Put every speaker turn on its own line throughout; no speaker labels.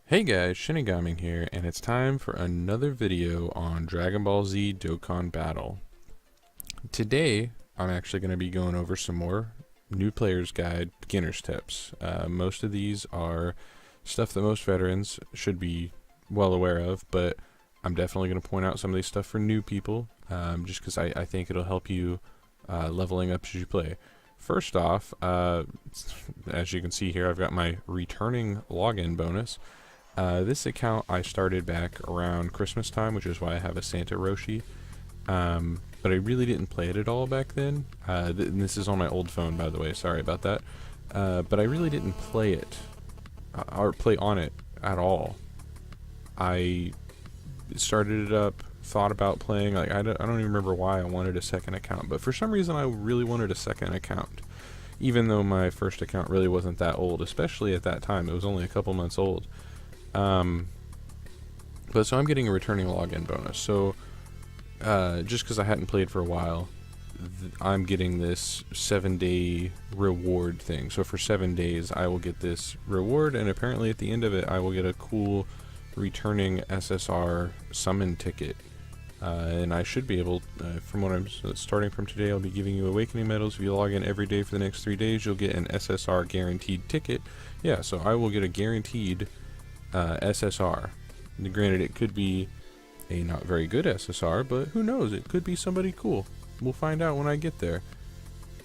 Hey guys, ShinigamiNG here, and it's time for another video on Dragon Ball Z Dokkan Battle. Today, I'm actually going to be going over some more new player's guide beginner's tips. Most of these are stuff that most veterans should be well aware of, but I'm definitely going to point out some of these stuff for new people, just because I think it'll help you leveling up as you play. First off, as you can see here, I've got my returning login bonus. This account I started back around Christmas time, which is why I have a Santa Roshi. But I really didn't play it at all back then. And this is on my old phone, by the way, sorry about that. But I really didn't play it, or play on it at all. I started it up, thought about playing, like I don't even remember why I wanted a second account, but for some reason I really wanted a second account. Even though my first account really wasn't that old, especially at that time, it was only a couple months old. But so I'm getting a returning login bonus. So just because I hadn't played for a while, I'm getting this 7-day reward thing. So for 7 days I will get this reward, and apparently at the end of it I will get a cool returning SSR summon ticket. And I should be able, from what I'm starting from today, I'll be giving you awakening medals. If you log in every day for the next 3 days, you'll get an SSR guaranteed ticket. Yeah, so I will get a guaranteed SSR. And granted, it could be a not very good SSR, but who knows, it could be somebody cool. We'll find out when I get there.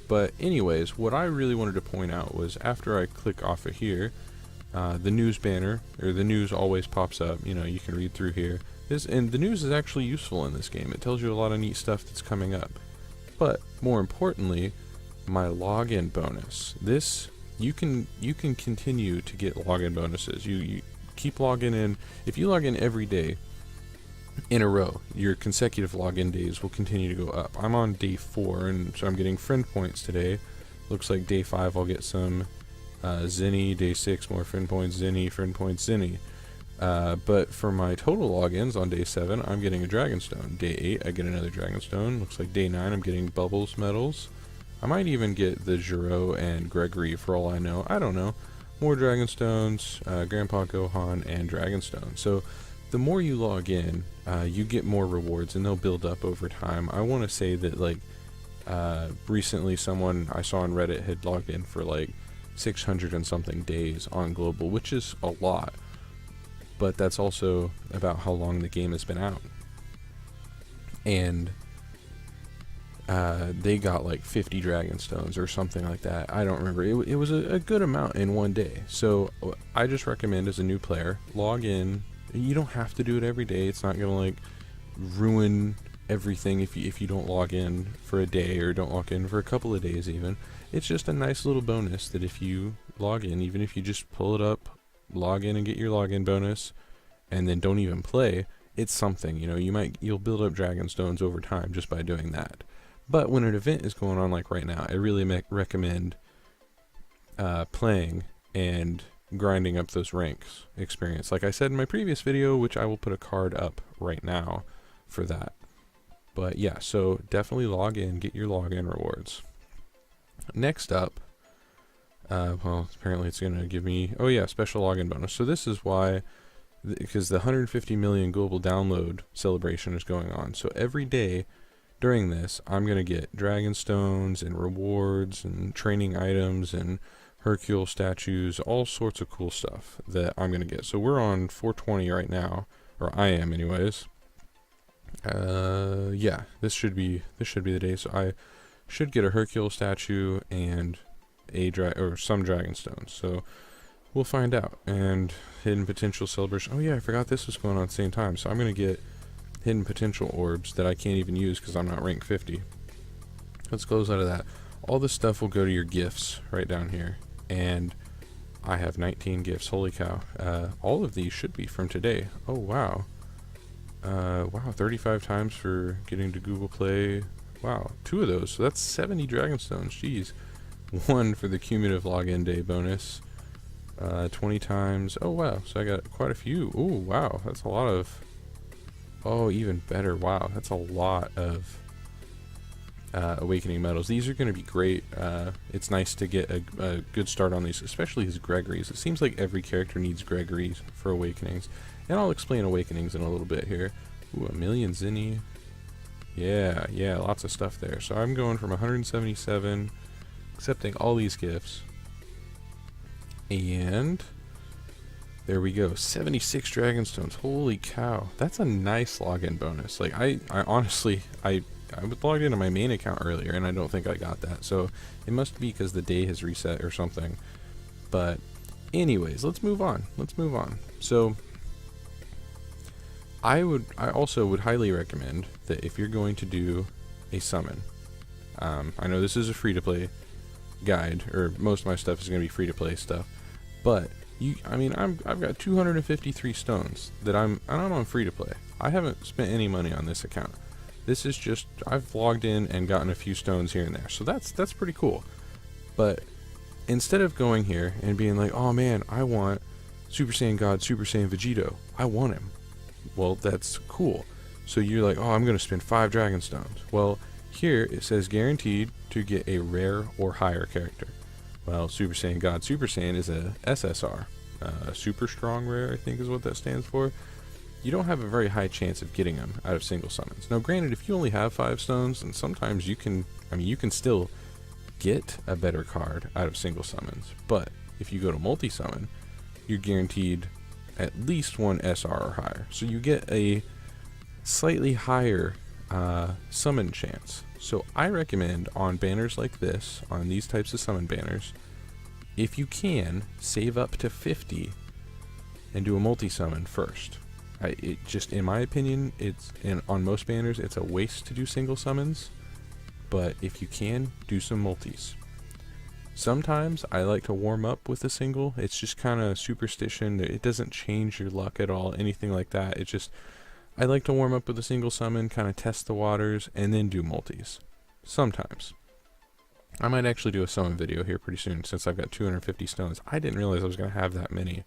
But anyways, what I really wanted to point out was after I click off of here, the news banner, or the news always pops up, you know, you can read through here. And the news is actually useful in this game. It tells you a lot of neat stuff that's coming up. But more importantly, my login bonus. This, you can continue to get login bonuses. You keep logging in. If you log in every day in a row, your consecutive login days will continue to go up. I'm on day 4, and so I'm getting friend points today. Looks like day 5 I'll get some Zinni, day 6 more friend points, Zinni, friend points, Zinni. But for my total logins on day 7, I'm getting a Dragonstone. Day 8 I get another Dragonstone. Looks like day 9 I'm getting Bubbles medals. I might even get the Jiro and Gregory for all I know. I don't know. More Dragonstones, Grandpa Gohan, and Dragonstone. So the more you log in, you get more rewards, and they'll build up over time. I want to say that, like, recently someone I saw on Reddit had logged in for like 600 and something days on global, which is a lot. But that's also about how long the game has been out. And they got like 50 Dragonstones or something like that. I don't remember. It was a good amount in one day. So I just recommend, as a new player, log in. You don't have to do it every day. It's not gonna like ruin everything if you don't log in for a day, or don't log in for a couple of days even. It's just a nice little bonus that if you log in, even if you just pull it up, log in and get your login bonus, and then don't even play, it's something. You know, you'll build up Dragonstones over time just by doing that. But when an event is going on like right now, I really recommend playing and grinding up those ranks experience. Like I said in my previous video, which I will put a card up right now for that. But yeah, so definitely log in, get your login rewards. Next up, well, apparently it's going to give me, oh yeah, special login bonus. So this is why, because the 150 million global download celebration is going on. So every day during this, I'm going to get Dragonstones and rewards and training items and Hercule statues, all sorts of cool stuff that I'm going to get. So we're on 420 right now, or I am anyways. Yeah, this should be the day. So I should get a Hercule statue and some Dragonstones. So we'll find out. And hidden potential celebration. Oh yeah, I forgot this was going on at the same time. So I'm going to get hidden potential orbs that I can't even use because I'm not rank 50. Let's close out of that. All this stuff will go to your gifts right down here, and I have 19 gifts. Holy cow. All of these should be from today. Oh wow. Wow, 35 times for getting to Google Play. Wow, 2 of those, so that's 70 Dragonstones. Jeez. 1 for the cumulative login day bonus. 20 times. Oh wow, so I got quite a few. Oh wow, that's a lot of... Oh, even better. Wow, that's a lot of awakening medals. These are going to be great. It's nice to get a good start on these, especially his Gregories. It seems like every character needs Gregories for awakenings, and I'll explain awakenings in a little bit here. Ooh, a million Zinni. Yeah, lots of stuff there. So I'm going from 177, accepting all these gifts, and there we go, 76 Dragonstones. Holy cow, that's a nice login bonus. Like I honestly, I logged into my main account earlier and I don't think I got that, so it must be because the day has reset or something. But anyways, let's move on. So I also would highly recommend that if you're going to do a summon, I know this is a free-to-play guide, or most of my stuff is going to be free-to-play stuff, but I've got 253 stones that I'm on free-to-play. I haven't spent any money on this account. This is just, I've logged in and gotten a few stones here and there, so that's pretty cool. But instead of going here and being like, oh man, I want Super Saiyan God, Super Saiyan Vegito, I want him. Well, that's cool. So you're like, oh, I'm going to spend 5 Dragonstones. Well, here it says guaranteed to get a rare or higher character. Well, Super Saiyan God, Super Saiyan is a SSR. Super Strong Rare, I think is what that stands for. You don't have a very high chance of getting them out of single summons. Now, granted, if you only have 5 stones, and sometimes you can still get a better card out of single summons. But if you go to multi-summon, you're guaranteed at least 1 SR or higher. So you get a slightly higher summon chance. So I recommend on banners like this, on these types of summon banners, if you can, save up to 50 and do a multi-summon first. It just, in my opinion, on most banners, it's a waste to do single summons, but if you can, do some multis. Sometimes I like to warm up with a single. It's just kind of superstition. It doesn't change your luck at all, anything like that. It's just, I like to warm up with a single summon, kind of test the waters, and then do multis. Sometimes. I might actually do a summon video here pretty soon, since I've got 250 stones. I didn't realize I was going to have that many.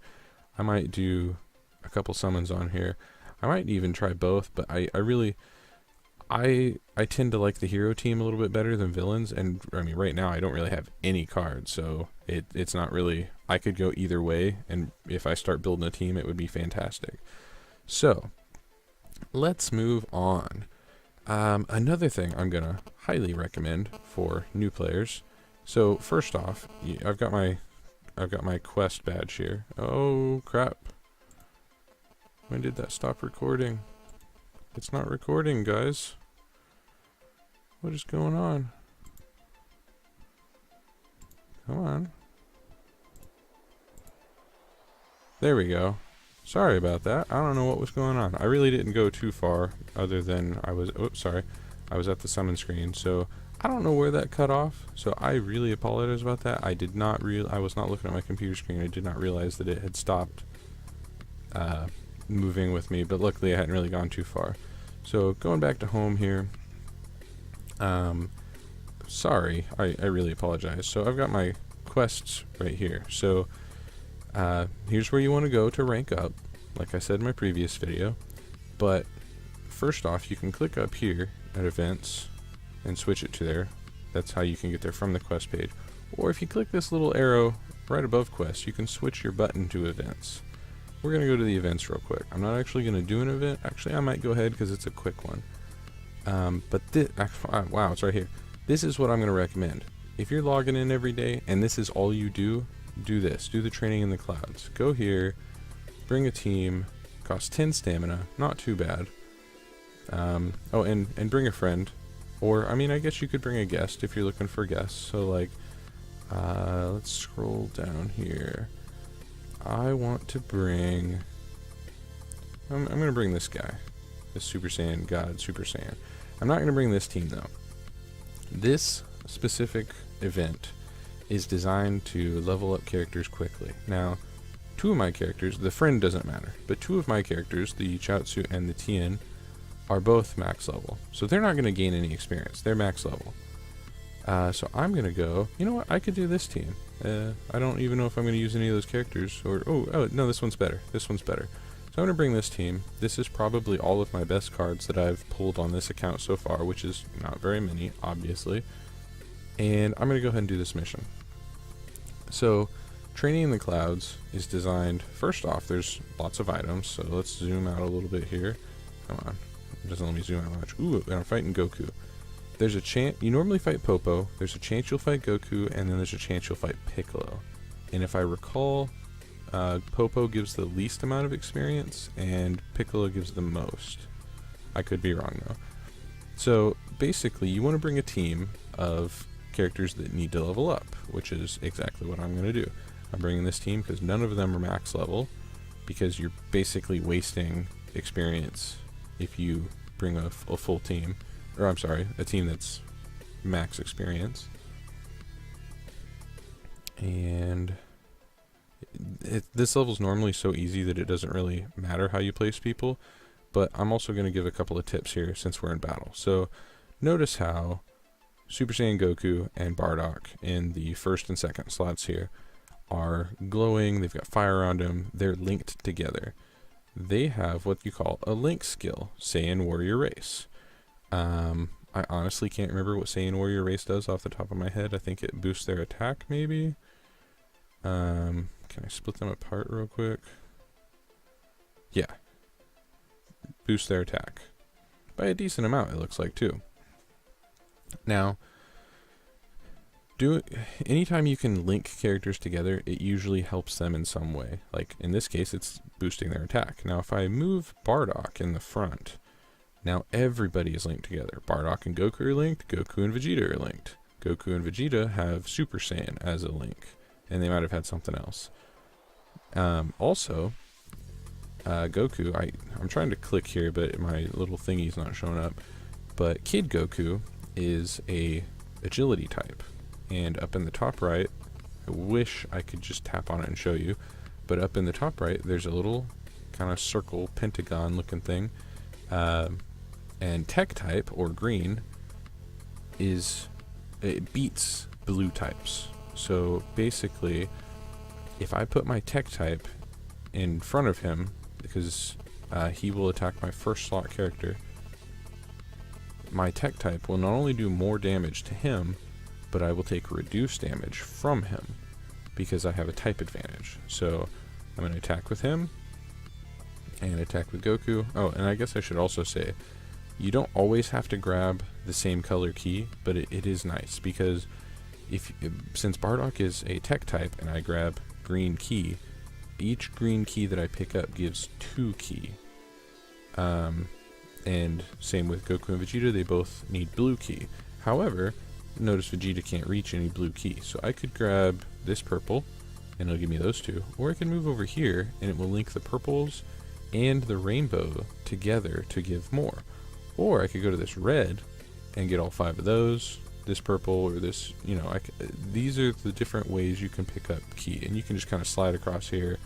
I might do a couple summons on here. I might even try both, but I tend to like the hero team a little bit better than villains, and I mean right now I don't really have any cards, so it's not really, I could go either way, and if I start building a team it would be fantastic. So let's move on. Another thing I'm gonna highly recommend for new players. So first off, I've got my quest badge here. Oh crap. When did that stop recording? It's not recording, guys. What is going on? Come on. There we go. Sorry about that. I don't know what was going on. I really didn't go too far, other than I was at the summon screen, so I don't know where that cut off, so I really apologize about that. I was not looking at my computer screen. I did not realize that it had stopped moving with me, but luckily I hadn't really gone too far. So going back to home here, sorry, I really apologize. So I've got my quests right here. So here's where you want to go to rank up, like I said in my previous video. But first off, you can click up here at events and switch it to there. That's how you can get there from the quest page. Or if you click this little arrow right above quests, you can switch your button to events. We're going to go to the events real quick. I'm not actually going to do an event. Actually, I might go ahead because it's a quick one. But this, wow, it's right here. This is what I'm going to recommend. If you're logging in every day and this is all you do this. Do the training in the clouds. Go here, bring a team, costs 10 stamina, not too bad. Oh, and bring a friend. Or, I mean, I guess you could bring a guest if you're looking for guests. So, like, let's scroll down here. I want to bring... I'm going to bring this guy. This Super Saiyan God, Super Saiyan. I'm not going to bring this team, though. This specific event is designed to level up characters quickly. Now, 2 of my characters, the friend doesn't matter, but 2 of my characters, the Chaozu and the Tien, are both max level. So they're not going to gain any experience. They're max level. So I'm going to go, you know what, I could do this team. I don't even know if I'm going to use any of those characters. Or oh no, this one's better. This one's better. So I'm going to bring this team. This is probably all of my best cards that I've pulled on this account so far, which is not very many, obviously. And I'm going to go ahead and do this mission. So, Training in the Clouds is designed, first off, there's lots of items, so let's zoom out a little bit here. Come on, it doesn't let me zoom out much. Ooh, and I'm fighting Goku. There's a chance, you normally fight Popo, there's a chance you'll fight Goku, and then there's a chance you'll fight Piccolo. And if I recall, Popo gives the least amount of experience, and Piccolo gives the most. I could be wrong though. So, basically, you want to bring a team of characters that need to level up, which is exactly what I'm going to do. I'm bringing this team because none of them are max level, because you're basically wasting experience if you bring a full team, or I'm sorry, a team that's max experience. And this level's normally so easy that it doesn't really matter how you place people, but I'm also going to give a couple of tips here since we're in battle. So notice how Super Saiyan Goku and Bardock in the first and second slots here are glowing, they've got fire around them, they're linked together. They have what you call a link skill, Saiyan Warrior Race. I honestly can't remember what Saiyan Warrior Race does off the top of my head. I think it boosts their attack, maybe. Can I split them apart real quick? Yeah. Boost their attack. By a decent amount, it looks like, too. Now, anytime you can link characters together, it usually helps them in some way. Like, in this case, it's boosting their attack. Now, if I move Bardock in the front, now everybody is linked together. Bardock and Goku are linked, Goku and Vegeta are linked. Goku and Vegeta have Super Saiyan as a link, and they might have had something else. Also, Goku, I'm trying to click here, but my little thingy's not showing up. But Kid Goku is a agility type. And up in the top right, I wish I could just tap on it and show you, but up in the top right, there's a little kind of circle, pentagon looking thing. And tech type, or green, it beats blue types. So basically, if I put my tech type in front of him, because he will attack my first slot character, my tech type will not only do more damage to him, but I will take reduced damage from him because I have a type advantage. So I'm going to attack with him and attack with Goku. Oh, and I guess I should also say, you don't always have to grab the same color key, but it is nice because since Bardock is a tech type and I grab green key, each green key that I pick up gives 2 key. And same with Goku and Vegeta, they both need blue key. However, notice Vegeta can't reach any blue key, so I could grab this purple and it'll give me those 2, or I can move over here and it will link the purples and the rainbow together to give more. Or I could go to this red and get all 5 of those, this purple, or this, these are the different ways you can pick up key, and you can just kind of slide across here,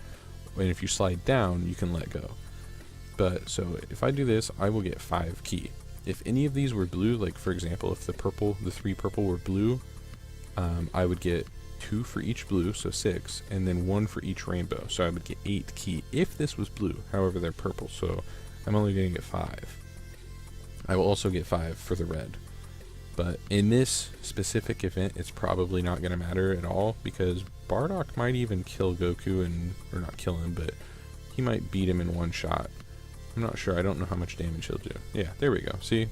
and if you slide down, you can let go. But, so, if I do this, I will get 5 key. If any of these were blue, like for example, if the 3 purple were blue, I would get 2 for each blue, so 6, and then 1 for each rainbow, so I would get 8 key if this was blue. However, they're purple, so I'm only going to get 5. I will also get 5 for the red. But in this specific event, it's probably not going to matter at all, because Bardock might even kill Goku, or not kill him, but he might beat him in one shot. I'm not sure, I don't know how much damage he'll do. Yeah, there we go, see?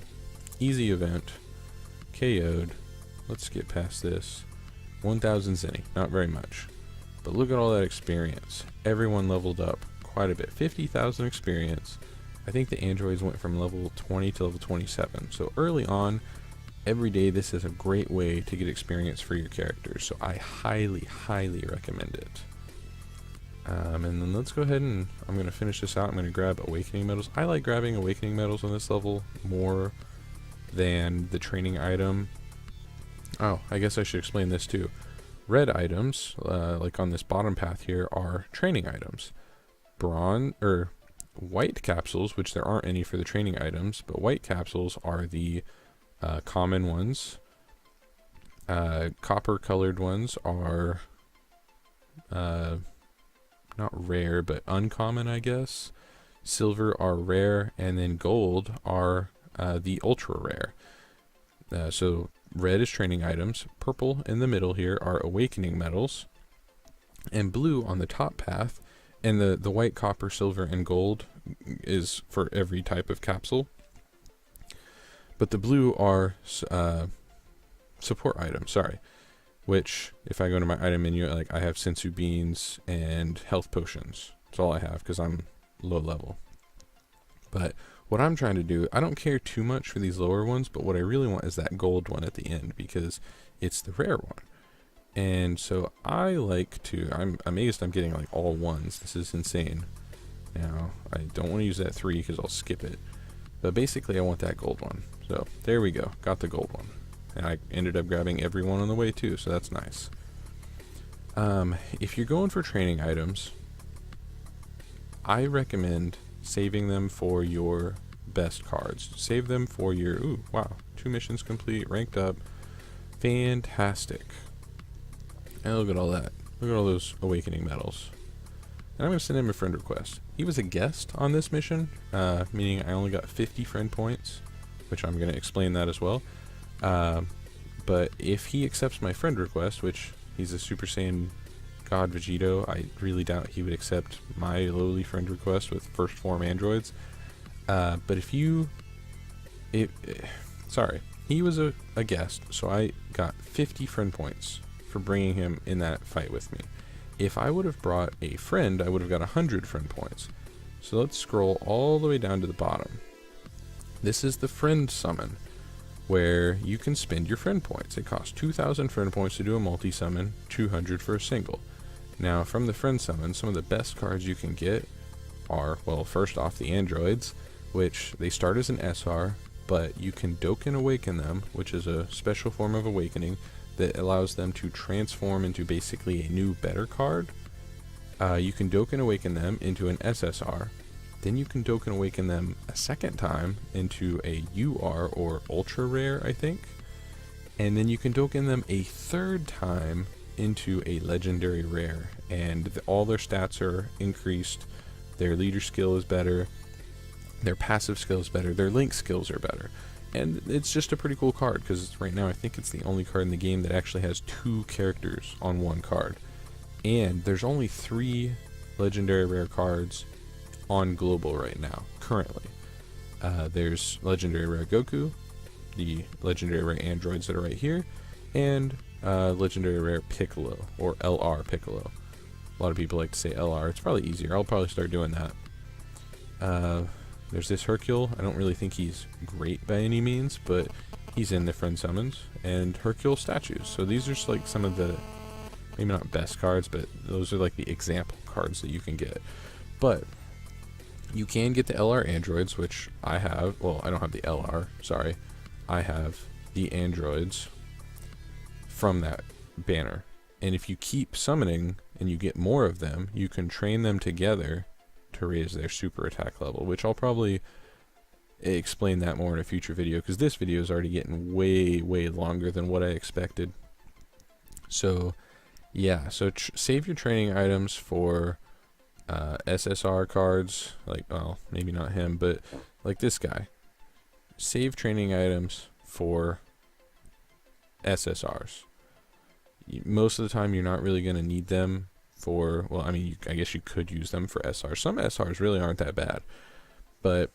Easy event. KO'd. Let's get past this. 1,000 zenny, not very much. But look at all that experience. Everyone leveled up quite a bit. 50,000 experience. I think the androids went from level 20 to level 27. So early on, every day this is a great way to get experience for your characters. So I highly, highly recommend it. And then let's go ahead and I'm going to finish this out. I'm going to grab Awakening Medals. I like grabbing Awakening Medals on this level more than the training item. Oh, I guess I should explain this too. Red items, like on this bottom path here, are training items. White capsules, which there aren't any for the training items, but white capsules are the common ones. Copper colored ones are not rare, but uncommon, I guess. silver are rare, and then gold are the ultra rare. So red is training items, purple in the middle here are awakening medals, and blue on the top path, and the white, copper, silver, and gold is for every type of capsule. But the blue are support items, which if I go to my item menu, like I have sensu beans and health potions. That's all I have because I'm low level. But what I'm trying to do, I don't care too much for these lower ones, but what I really want is that gold one at the end because it's the rare one. And so I like to, I'm amazed I'm getting like all ones. This is insane. Now, I don't want to use that 3 because I'll skip it. But basically I want that gold one. So there we go, got the gold one. And I ended up grabbing every one on the way too, so that's nice. If you're going for training items, I recommend saving them for your best cards. Save them for your, ooh, wow, 2 missions complete, ranked up. Fantastic. And look at all that. Look at all those awakening medals. And I'm going to send him a friend request. He was a guest on this mission, meaning I only got 50 friend points, which I'm going to explain that as well. But if he accepts my friend request, which he's a Super Saiyan God Vegito, I really doubt he would accept my lowly friend request with first form androids. But if you, sorry, he was a guest, so I got 50 friend points for bringing him in that fight with me. If I would have brought a friend, I would have got 100 friend points. So let's scroll all the way down to the bottom. This is the friend summon, where you can spend your friend points. It costs 2,000 friend points to do a multi-summon, 200 for a single. Now, from the friend summon, some of the best cards you can get are, well, first off, the androids, which they start as an SR, but you can Dokkan Awaken them, which is a special form of awakening that allows them to transform into basically a new, better card. You can Dokkan Awaken them into an SSR. Then you can Dokkan Awaken them a second time into a UR, or Ultra Rare, I think. And then you can Dokkan them a third time into a Legendary Rare. And all their stats are increased. Their leader skill is better. Their passive skill is better. Their link skills are better. And it's just a pretty cool card, because right now I think it's the only card in the game that actually has 2 characters on one card. And there's only 3 Legendary Rare cards on global right now, currently. There's Legendary Rare Goku, the Legendary Rare androids that are right here, and Legendary Rare Piccolo, or LR Piccolo. A lot of people like to say LR. It's probably easier. I'll probably start doing that. There's this Hercule. I don't really think he's great by any means, but he's in the friend summons, and Hercule statues. So these are just like some of the, maybe not best cards, but those are like the example cards that you can get. But you can get the LR androids, which I have. Well, I don't have the LR, sorry. I have the androids from that banner. And if you keep summoning and you get more of them, you can train them together to raise their super attack level, which I'll probably explain that more in a future video, because this video is already getting way longer than what I expected. So yeah, so save your training items for SSR cards, like, well, maybe not him, but like this guy. Save training items for SSRs. Most of the time you're not really going to need them for, well, I mean, I guess you could use them for SRs. Some SRs really aren't that bad, but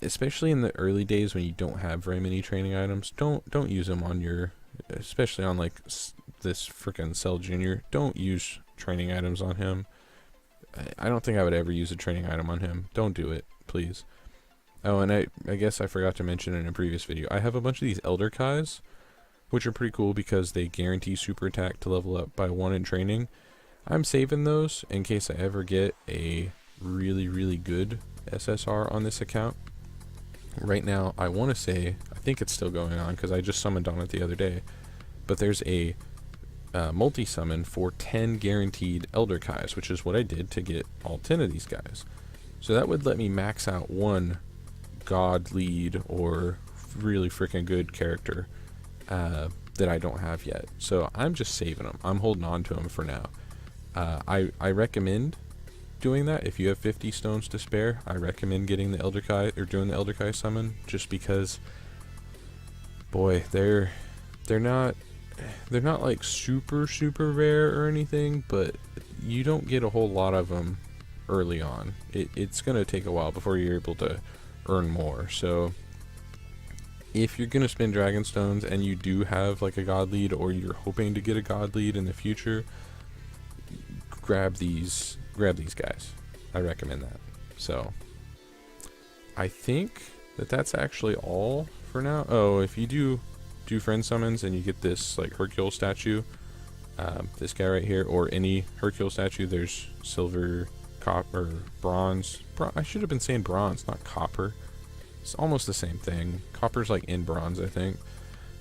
especially in the early days when you don't have very many training items, don't use them on your, especially on like this frickin' Cell Jr. Don't use training items on him. I don't think I would ever use a training item on him. Don't do it, please. Oh, and I guess I forgot to mention in a previous video, I have a bunch of these Elder Kais, which are pretty cool because they guarantee super attack to level up by 1 in training. I'm saving those in case I ever get a really good SSR on this account. Right now, I want to say, I think it's still going on because I just summoned on it the other day, but there's a multi-summon for 10 guaranteed Elder Kais, which is what I did to get all 10 of these guys. So that would let me max out 1 god lead or really freaking good character that I don't have yet. So I'm just saving them. I'm holding on to them for now. I recommend doing that, if you have 50 stones to spare, I recommend getting the Elder Kai, or doing the Elder Kai summon, just because, boy, they're not like super rare or anything, but you don't get a whole lot of them early on. It's gonna take a while before you're able to earn more. So if you're gonna spend dragon stones and you do have like a god lead, or you're hoping to get a god lead in the future, grab these guys. I recommend that. So I think that's actually all for now. Oh, if you do friend summons and you get this like Hercule statue, this guy right here, or any Hercule statue, there's silver, copper, bronze. I should have been saying bronze, not copper. It's almost the same thing. Copper's like in bronze, I think.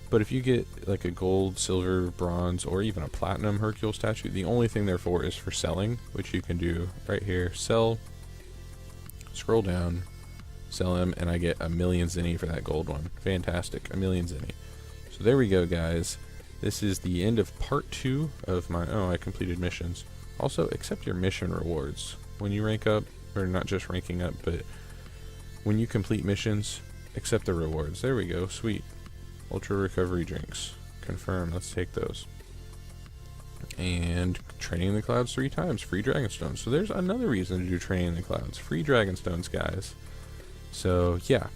But if you get like a gold, silver, bronze, or even a platinum Hercule statue, the only thing they're for is for selling, which you can do right here. Sell, scroll down, sell him, and I get 1,000,000 zenny for that gold one. Fantastic, 1,000,000 zenny. So there we go, guys. This is the end of part 2 of my, I completed missions. Also, accept your mission rewards. When you rank up, or not just ranking up, but when you complete missions, accept the rewards. There we go, sweet. Ultra recovery drinks. Confirm, let's take those. And training in the clouds 3 times, free dragonstones. So there's another reason to do training in the clouds. Free dragonstones, guys. So yeah,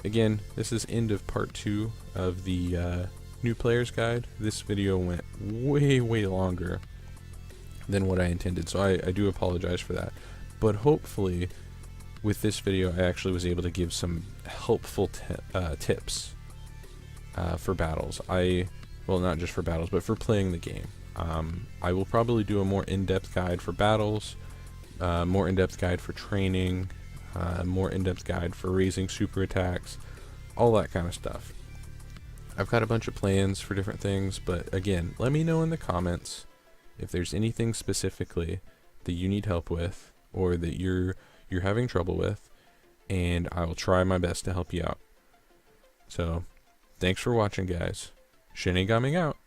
again, this is end of part 2 of the new player's guide. This video went way longer than what I intended, so I do apologize for that. But hopefully with this video I actually was able to give some helpful tips for battles. Well, not just for battles, but for playing the game. I will probably do a more in-depth guide for battles, more in-depth guide for training, more in-depth guide for raising super attacks, all that kind of stuff. I've got a bunch of plans for different things, but again, let me know in the comments if there's anything specifically that you need help with, or that you're having trouble with, and I will try my best to help you out. So, thanks for watching, guys. ShinigamiNG out.